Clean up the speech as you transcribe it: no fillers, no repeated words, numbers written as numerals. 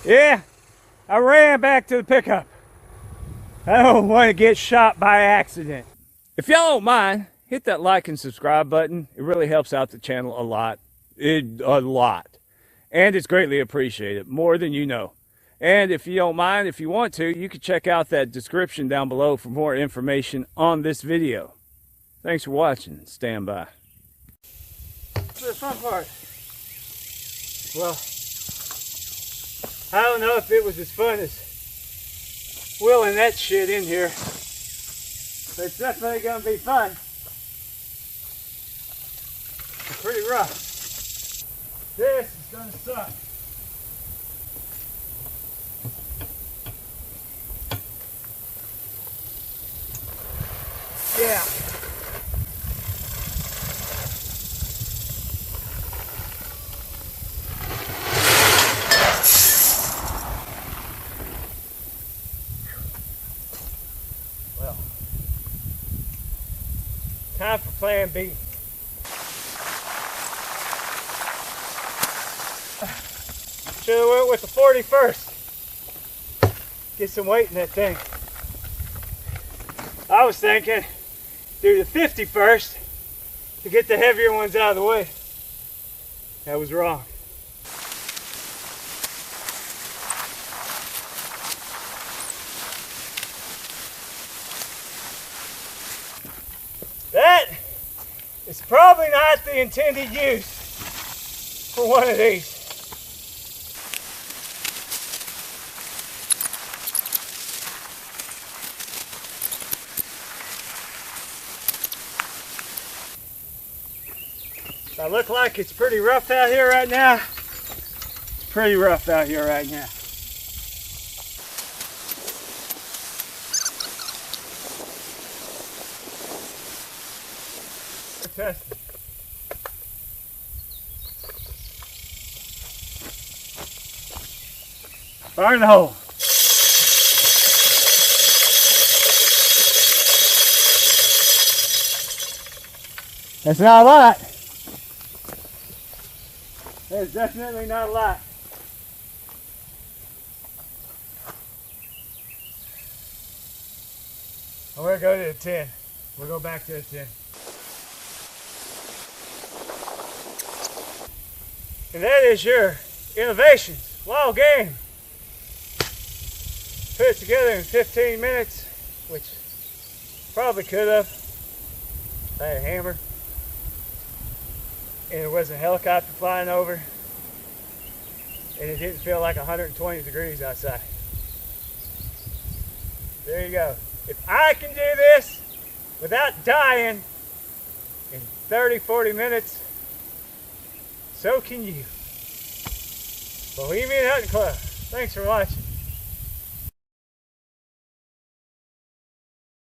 Yeah, I ran back to the pickup. I don't want to get shot by accident. If y'all don't mind, hit that like and subscribe button. It really helps out the channel a lot. A lot. And it's greatly appreciated, more than you know. And if you don't mind, if you want to, you can check out that description down below for more information on this video. Thanks for watching. Stand by. For the fun part. Well, I don't know if it was as fun as wheeling that shit in here, but it's definitely going to be fun. It's pretty rough. This is going to suck. Yeah. Well, time for plan B. Should have went with the 40 first. Get some weight in that thing. I was thinking do the 50 first to get the heavier ones out of the way. That was wrong. That is probably not the intended use for one of these. I look like it's pretty rough out here right now. It's pretty rough out here right now. Test it. Fire in the hole. That's not a lot. There's definitely not a lot. I'm going to go to the 10. We'll go back to the 10. And that is your Innovations Wild Game. Put it together in 15 minutes, which probably could have. I had a hammer. And there wasn't a helicopter flying over, and it didn't feel like 120 degrees outside. There you go. If I can do this without dying in 30-40 minutes, so can you. Bohemian Hunting Club. Thanks for watching.